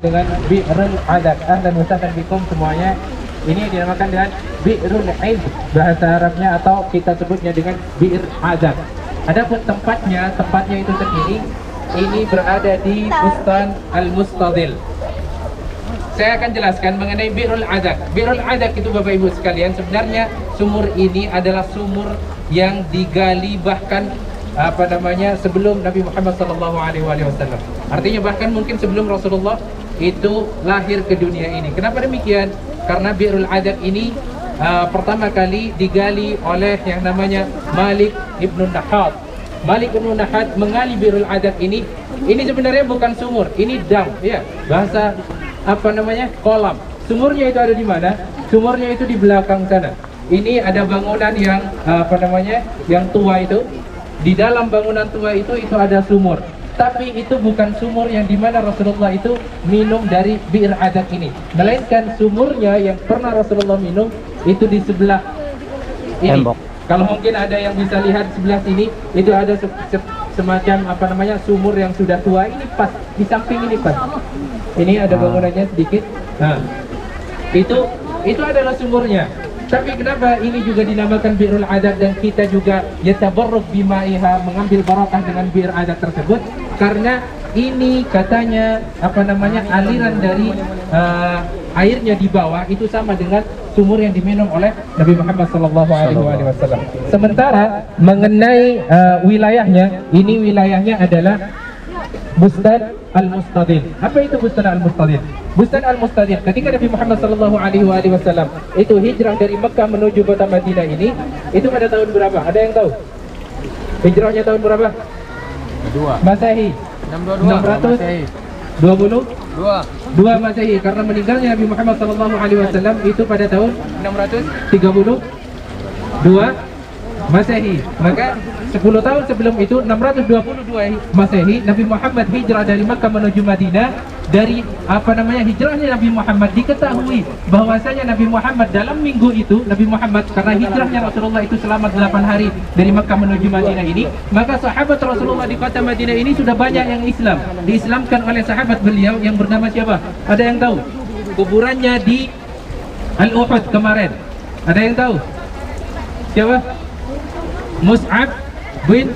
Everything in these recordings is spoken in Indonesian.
dengan Bi'rul Adab. Ahlan wa sahlan bikum semuanya. Ini dinamakan dengan Bi'rul Aid bahasa Arabnya, atau kita sebutnya dengan Bir Adab. Adapun tempatnya itu sendiri ini berada di Bustan Al-Mustadil. Saya akan jelaskan mengenai Bi'rul Adab. Bi'rul Adab itu Bapak Ibu sekalian, sebenarnya sumur ini adalah sumur yang digali bahkan sebelum Nabi Muhammad SAW. Artinya bahkan mungkin sebelum Rasulullah itu lahir ke dunia ini. Kenapa demikian? Karena Bi'rul Adab ini pertama kali digali oleh yang namanya Malik Ibn Nahad. Malik Ibn Nahad mengali Bi'rul Adab ini. Ini sebenarnya bukan sumur, ini dam, ya. Bahasa kolam. Sumurnya itu ada di mana? Sumurnya itu di belakang sana. Ini ada bangunan yang yang tua itu. Di dalam bangunan tua itu ada sumur. Tapi itu bukan sumur yang dimana Rasulullah itu minum dari Bir Adab ini, melainkan sumurnya yang pernah Rasulullah minum itu di sebelah ini. Kalau mungkin ada yang bisa lihat sebelah sini, itu ada semacam sumur yang sudah tua. Ini pas di samping ini pas. Ini ada bangunannya sedikit. Nah, itu adalah sumurnya. Tapi kenapa ini juga dinamakan Bi'rul Adab dan kita juga yatabarruk bima'iha, mengambil barakah dengan Bir Adab tersebut? Karena ini katanya aliran dari airnya di bawah itu sama dengan sumur yang diminum oleh Nabi Muhammad SAW. Sementara mengenai wilayahnya, ini wilayahnya adalah Bustan Al-Mustadil. Apa itu Bustan Al-Mustadil? Bustan Al-Mustadil, ketika Nabi Muhammad SAW itu hijrah dari Mekah menuju kota Madinah ini, itu pada tahun berapa? Ada yang tahu? Hijrahnya tahun berapa? Masehi 622 Masehi, karena meninggalnya Nabi Muhammad SAW itu pada tahun 632 Masehi. Maka 10 tahun sebelum itu, 622 Masehi, Nabi Muhammad hijrah dari Makkah menuju Madinah. Dari hijrahnya Nabi Muhammad diketahui bahwasanya Nabi Muhammad dalam minggu itu, karena hijrahnya Rasulullah itu selama 8 hari dari Makkah menuju Madinah ini, maka sahabat Rasulullah di kota Madinah ini sudah banyak yang Islam. Diislamkan oleh sahabat beliau yang bernama siapa? Ada yang tahu? Kuburannya di Al-Uhud kemarin. Ada yang tahu? Siapa? Mus'ab bin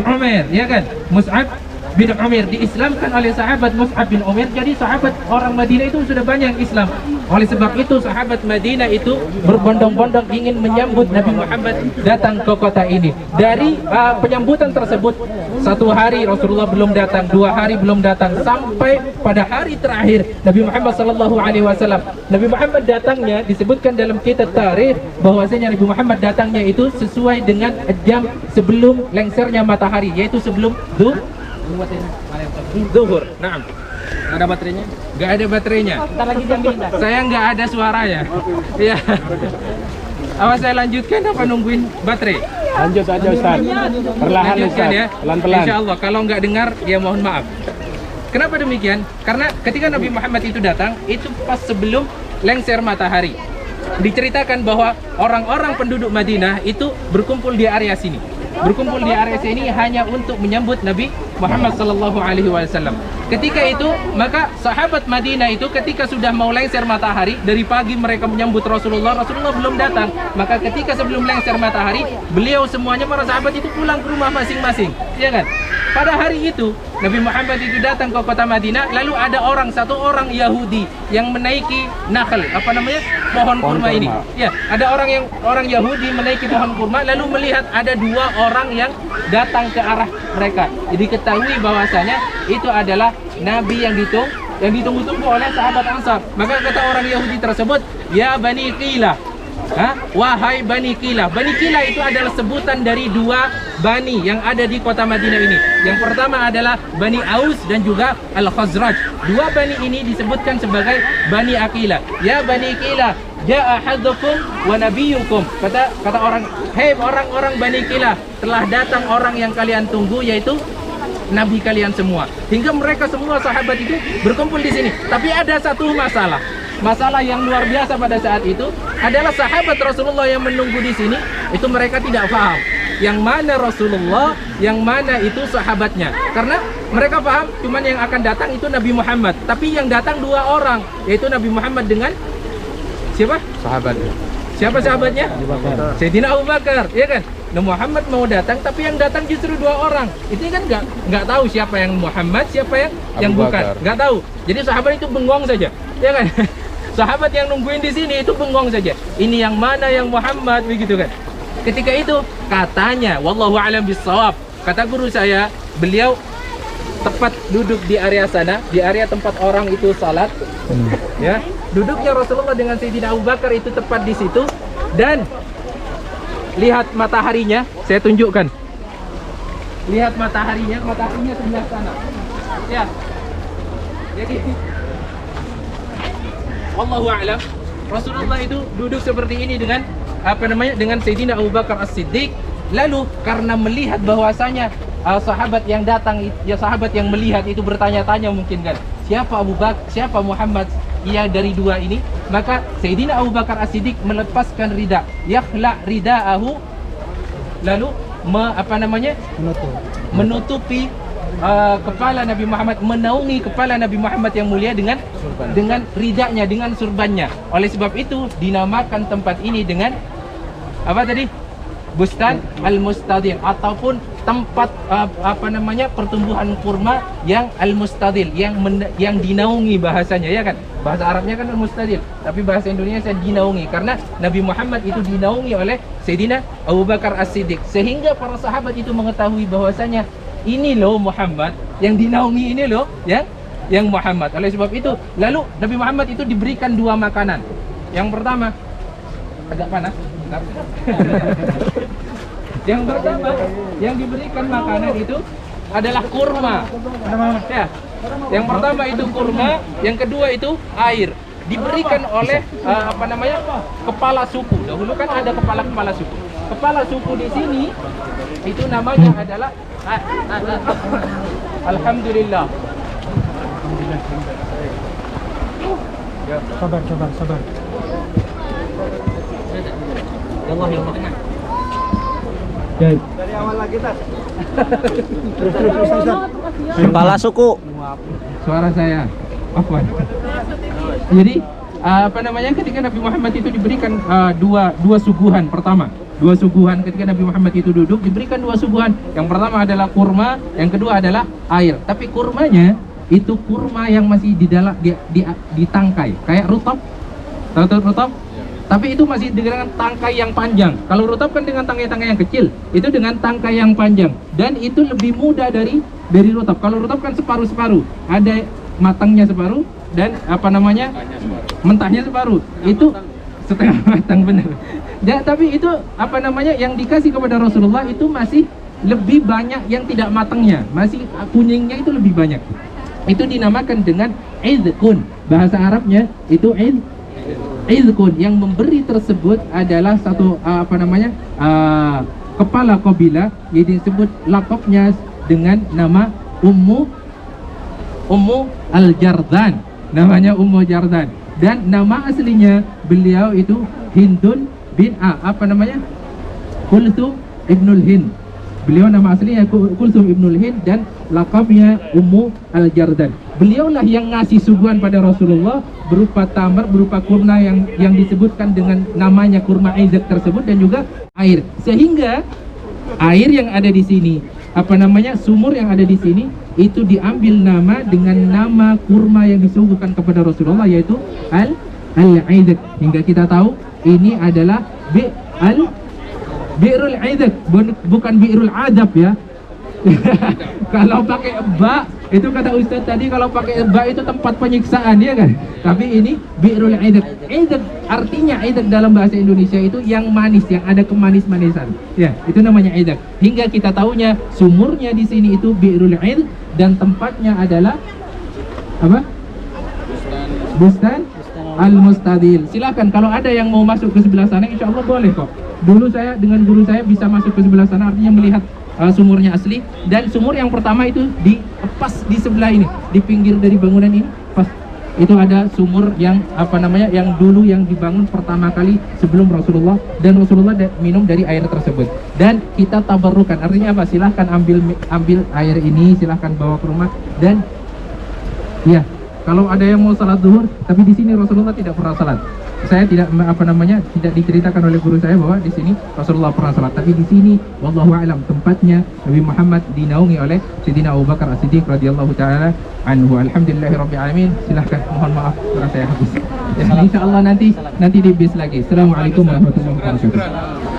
Umair, ya kan? Mus'ab bin Umair diislamkan oleh sahabat Mus'ab bin Umair. Jadi sahabat orang Madinah itu sudah banyak yang Islam. Oleh sebab itu sahabat Madinah itu berbondong-bondong ingin menyambut Nabi Muhammad datang ke kota ini. Dari penyambutan tersebut, 1 hari Rasulullah belum datang, 2 hari belum datang, sampai pada hari terakhir Nabi Muhammad SAW. Nabi Muhammad datangnya disebutkan dalam kitab tarikh bahwasanya Nabi Muhammad datangnya itu sesuai dengan jam sebelum lengsernya matahari, yaitu sebelum zuhur. Nah, ada baterainya? Gak ada baterainya. Saya nggak ada suaranya. Iya. Awas saya lanjutkan apa nungguin baterai? Lanjut saja Ustaz. Perlahan Lanjutkan Ustaz. Ya. Pelan-pelan. Insya Allah. Kalau nggak dengar ya mohon maaf. Kenapa demikian? Karena ketika Nabi Muhammad itu datang, itu pas sebelum lengser matahari. Diceritakan bahwa orang-orang penduduk Madinah itu berkumpul di area sini. Berkumpul di area sini hanya untuk menyambut Nabi Muhammad SAW. Ketika itu, maka sahabat Madinah itu ketika sudah mau lengser matahari, dari pagi mereka menyambut Rasulullah belum datang. Maka ketika sebelum lengser matahari, beliau semuanya, para sahabat itu pulang ke rumah masing-masing, ya kan? Pada hari itu, Nabi Muhammad itu datang ke kota Madinah, lalu ada satu orang Yahudi yang menaiki nakhl, pohon kurma ini. Ya, ada orang Yahudi menaiki pohon kurma, lalu melihat ada 2 orang yang datang ke arah mereka. Jadi ketahui bahwasanya itu adalah Nabi yang ditunggu-tunggu oleh sahabat Ansar. Maka kata orang Yahudi tersebut, "Ya Bani Qilah." Wahai Bani Qilah. Bani Qilah itu adalah sebutan dari 2 Bani yang ada di kota Madinah ini. Yang pertama adalah Bani Aus dan juga Al-Khazraj. 2 Bani ini disebutkan sebagai Bani Aqilah. Ya Bani Qilah, ja'a haddukum wa nabiyyukum. Kata orang, "Hei orang-orang Bani Qilah, telah datang orang yang kalian tunggu, yaitu Nabi kalian semua." Hingga mereka semua sahabat itu berkumpul di sini. Tapi ada satu masalah. Masalah yang luar biasa pada saat itu adalah sahabat Rasulullah yang menunggu di sini itu mereka tidak paham. yang mana Rasulullah, yang mana itu sahabatnya. Karena mereka paham cuman yang akan datang itu Nabi Muhammad, tapi yang datang dua orang, yaitu Nabi Muhammad dengan siapa? Sahabat. Siapa sahabatnya? Sayyidina Abu Bakar, ya kan? Nah, Muhammad mau datang, tapi yang datang justru dua orang. Itu kan nggak tahu siapa yang Muhammad, siapa yang Abu bukan, Bakar. nggak tahu. Jadi sahabat itu bengong saja, ya kan? Sahabat yang nungguin di sini itu bengong saja. Ini yang mana yang Muhammad, begitu kan? Ketika itu katanya, wallahu a'lam bissawab, kata guru saya, beliau tepat duduk di area sana, di area tempat orang itu salat, ya. Duduknya Rasulullah dengan Sayyidina Abu Bakar itu tepat di situ, dan lihat mataharinya, saya tunjukkan. Lihat mataharinya sebelah sana. Ya. Jadi wallahu a'lam, Rasulullah itu duduk seperti ini dengan dengan Sayyidina Abu Bakar As-Siddiq. Lalu karena melihat bahwasanya sahabat yang datang, ya sahabat yang melihat itu bertanya-tanya mungkin kan, siapa Abu Bakar, siapa Muhammad, ia dari dua ini, maka Sayyidina Abu Bakar As-Siddiq melepaskan rida, yakhla ridaahu, lalu menutupi kepala Nabi Muhammad, menaungi kepala Nabi Muhammad yang mulia dengan ridanya, dengan surbannya. Oleh sebab itu dinamakan tempat ini dengan apa tadi? Bustan Al-Mustadil, ataupun tempat pertumbuhan kurma yang Al-Mustadil, yang dinaungi bahasanya, ya kan? Bahasa Arabnya kan Al-Mustadil, tapi bahasa Indonesia dinaungi, karena Nabi Muhammad itu dinaungi oleh Sayyidina Abu Bakar As-Siddiq, sehingga para sahabat itu mengetahui bahwasanya ini loh Muhammad, yang dinaungi ini loh yang Muhammad. Oleh sebab itu, lalu Nabi Muhammad itu diberikan dua makanan. Yang pertama, agak panas. Yang pertama yang diberikan makanan itu adalah kurma. Ya. Yang pertama itu kurma, yang kedua itu air. Diberikan oleh kepala suku. Dahulu kan ada kepala suku. Kepala suku di sini itu namanya adalah Alhamdulillah. Sabar. Ya Allah, ya Allah. Dari awal lagi tas. Terus. Kepala suku. Suara saya. Afwan. Jadi ketika Nabi Muhammad itu diberikan dua suguhan. Pertama, dua suguhan ketika Nabi Muhammad itu duduk, diberikan dua suguhan. Yang pertama adalah kurma, yang kedua adalah air. Tapi kurmanya itu kurma yang masih di dalam di tangkai, kayak rutab. Tahu rutab? Tapi itu masih dengan tangkai yang panjang. Kalau rutab kan dengan tangkai-tangkai yang kecil, itu dengan tangkai yang panjang, dan itu lebih mudah dari rutab. Kalau rutab kan separuh-separuh, ada matangnya separuh dan mentahnya separuh. Itu setengah matang, benar. Ya, tapi itu yang dikasih kepada Rasulullah itu masih lebih banyak yang tidak matangnya, masih kuningnya itu lebih banyak. Itu dinamakan dengan izkun. Bahasa Arabnya itu izkun. Yang memberi tersebut adalah satu kepala kabilah yang disebut lakopnya dengan nama Ummu Al-Jardan. Namanya Ummu Jardan, dan nama aslinya beliau itu Hindun bin Kulthum Ibnul Hind. Beliau nama aslinya Kulthum Ibnul Hind, dan lakabnya Ummu Al-Jardan. Beliaulah yang ngasih suguhan pada Rasulullah berupa tamar, berupa kurma yang disebutkan dengan namanya kurma izak tersebut, dan juga air. Sehingga air yang ada di sini, sumur yang ada di sini itu diambil nama dengan nama kurma yang disuguhkan kepada Rasulullah, yaitu Al-Izak. Hingga kita tahu ini adalah Bi'rul Izak, bukan Bi'rul Adab, ya. Kalau pakai ba, itu kata Ustaz tadi, kalau pakai ba itu tempat penyiksaan, ya kan? Tapi ini Bi'rul Izak. Izak artinya, izak dalam bahasa Indonesia itu yang manis, yang ada kemanis-manisan. Ya, itu namanya izak. Hingga kita tahunya sumurnya di sini itu Bi'rul Izak, dan tempatnya adalah apa? Bustan Al-Mustadil. Silakan kalau ada yang mau masuk ke sebelah sana, insya Allah boleh kok. Dulu saya dengan guru saya bisa masuk ke sebelah sana, artinya melihat sumurnya asli. Dan sumur yang pertama itu pas di sebelah ini, di pinggir dari bangunan ini, pas itu ada sumur yang apa namanya, yang dulu yang dibangun pertama kali sebelum Rasulullah, dan Rasulullah minum dari air tersebut. Dan kita tabarrukan, artinya apa? Silahkan ambil air ini, silahkan bawa ke rumah. Dan ya, kalau ada yang mau salat zuhur, tapi di sini Rasulullah tidak pernah salat. Saya tidak tidak diceritakan oleh guru saya bahwa di sini Rasulullah pernah salat, tapi di sini wallahu a'lam tempatnya Nabi Muhammad dinaungi oleh Sayyidina Abu Bakar As-Siddiq radhiyallahu taala anhu. Alhamdulillahirabbil alamin. Silahkan, mohon maaf karena saya habis. Ya, insyaallah nanti di bis lagi. Assalamualaikum warahmatullahi wabarakatuh.